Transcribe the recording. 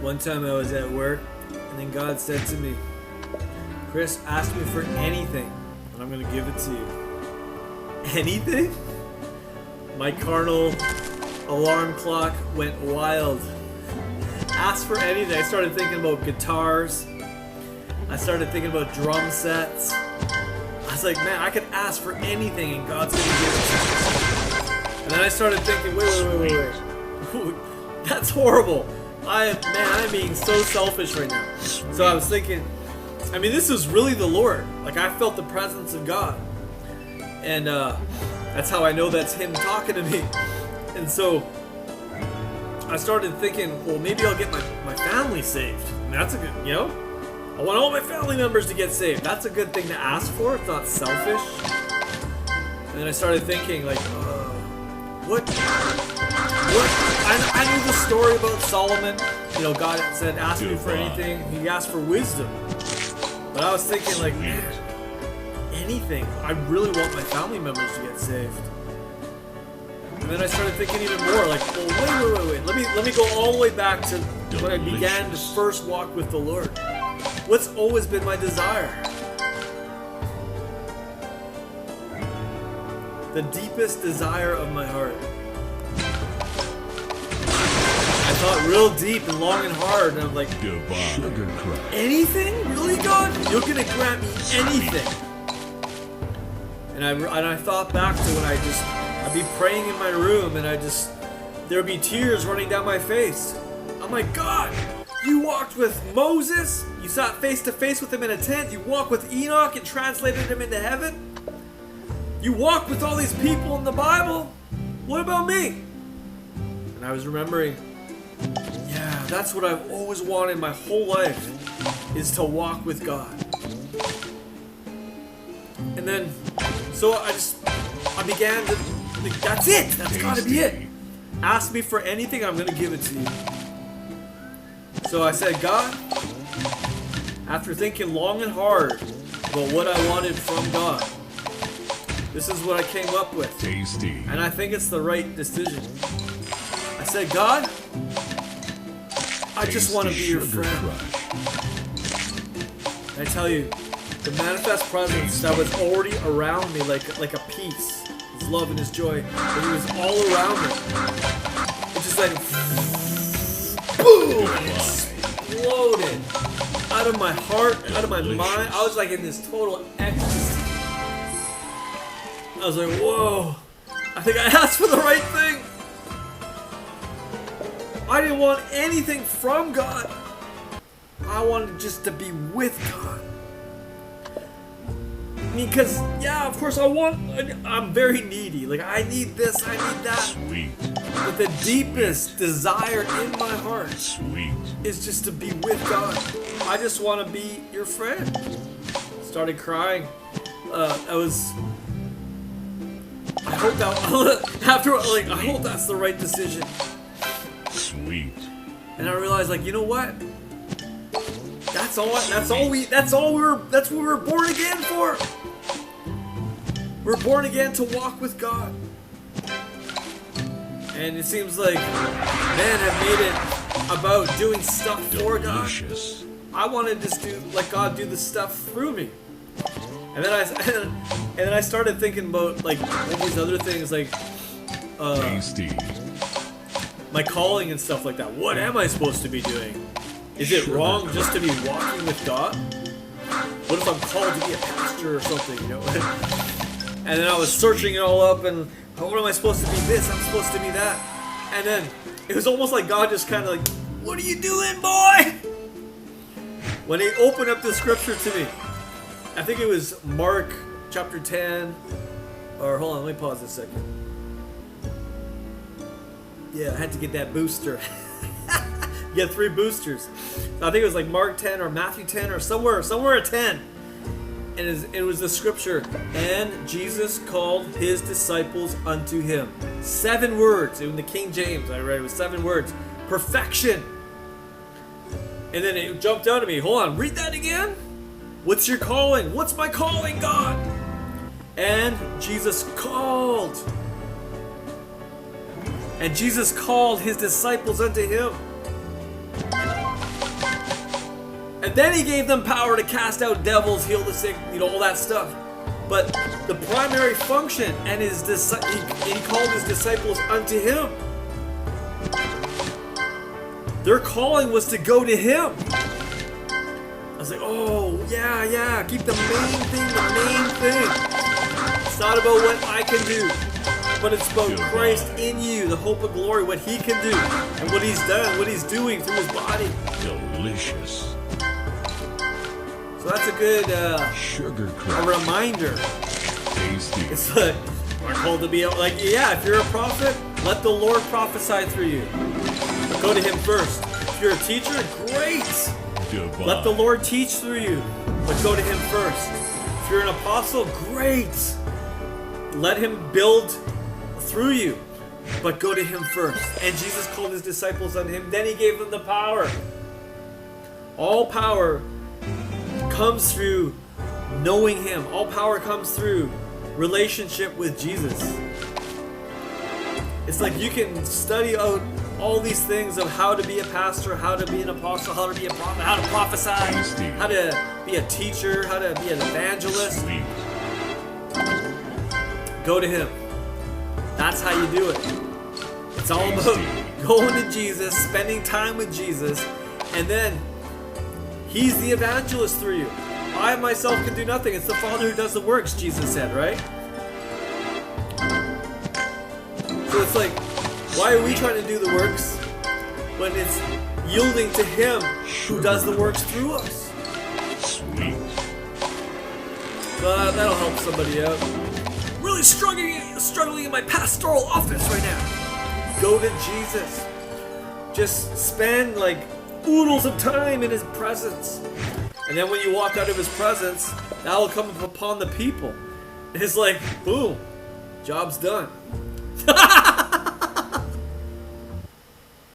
One time I was at work, and then God said to me, Chris, ask me for anything, and I'm going to give it to you. Anything? My carnal alarm clock went wild. Ask for anything. I started thinking about guitars. I started thinking about drum sets. I was like, man, I could ask for anything and God's going to give it to me. And then I started thinking, wait. That's horrible. I'm being so selfish right now. So I was thinking, this is really the Lord. Like, I felt the presence of God. And that's how I know that's Him talking to me. And so I started thinking, well, maybe I'll get my family saved. That's a good, I want all my family members to get saved. That's a good thing to ask for. It's not selfish. And then I started thinking, like, what? I knew the story about Solomon. God said, ask me for anything. He asked for wisdom. But I was thinking, like, man, anything. I really want my family members to get saved. And then I started thinking even more, like, well, wait. Let me go all the way back to when I began to first walk with the Lord. What's always been my desire? The deepest desire of my heart. I thought real deep and long and hard, and I'm like, anything? Really, God? You're gonna grant me anything? And I thought back to when I'd be praying in my room, and there'd be tears running down my face. I'm like, God, you walked with Moses, you sat face to face with him in a tent, you walked with Enoch and translated him into heaven. You walked with all these people in the Bible. What about me? And I was remembering, yeah, that's what I've always wanted my whole life, is to walk with God. And then, so I began to think, that's it. That's gotta be it. Ask me for anything, I'm gonna give it to you. So I said, God, after thinking long and hard about what I wanted from God, this is what I came up with. Tasty. And I think it's the right decision. I said, God, I just want to be your friend. And I tell you, the manifest presence that was already around me like a peace, His love and His joy, that He was all around me. It just like, boom, it exploded out of my heart, out of my mind. I was like in this total ecstasy. I was like, whoa, I think I asked for the right thing. I didn't want anything from God. I wanted just to be with God. Because, yeah, of course I'm very needy. Like, I need this, I need that. Sweet. But the deepest desire in my heart Sweet. is just to be with God. I just want to be your friend. Started crying. I hope that I hope that's the right decision. Sweet. And I realized, like, you know what? That's what we were born again for. We're born again to walk with God. And it seems like men have made it about doing stuff for God. I want to just let God do the stuff through me. And then I started thinking about like all these other things, like Tasty. my calling and stuff like that. What am I supposed to be doing? Is it wrong just to be walking with God? What if I'm called to be a pastor or something, And then I was searching it all up, and what am I supposed to be this? I'm supposed to be that. And then it was almost like God just kind of like, what are you doing, boy? When He opened up the scripture to me, I think it was Mark chapter 10, or hold on, let me pause a second. Yeah, I had to get that booster. You get 3 boosters. I think it was like Mark 10 or Matthew 10 or somewhere at 10. And it was the scripture, and Jesus called His disciples unto Him. 7 words. In the King James I read, it was 7 words. Perfection. And then it jumped out at me. Hold on, read that again. What's your calling? What's my calling, God? And Jesus called. And Jesus called His disciples unto Him. Then he gave them power to cast out devils, heal the sick, all that stuff. But the primary function, and he called his disciples unto him. Their calling was to go to him. I was like, oh, yeah, keep the main thing. It's not about what I can do, but it's about Christ in you, the hope of glory, what he can do, and what he's done, what he's doing through his body. Delicious. So that's a good Sugar a crush. reminder. Tasty. It's like, we're called to be like, if you're a prophet, let the Lord prophesy through you. But go to him first. If you're a teacher, great. Divine. Let the Lord teach through you, but go to him first. If you're an apostle, great. Let him build through you, but go to him first. And Jesus called his disciples unto him. Then he gave them the power. All power comes through knowing him. All power comes through relationship with Jesus. It's like you can study out all these things of how to be a pastor, how to be an apostle, how to be a prophet, how to prophesy, how to be a teacher, how to be an evangelist. Sweet. Go to him. That's how you do it. It's all about going to Jesus, spending time with Jesus, and then he's the evangelist through you. I myself can do nothing. It's the Father who does the works, Jesus said, right? So it's like, why are we trying to do the works when it's yielding to him who does the works through us? Sweet. So that'll help somebody out. Really struggling in my pastoral office right now. Go to Jesus. Just spend like oodles of time in his presence. And then when you walk out of his presence, that will come upon the people. And it's like, boom, job's done.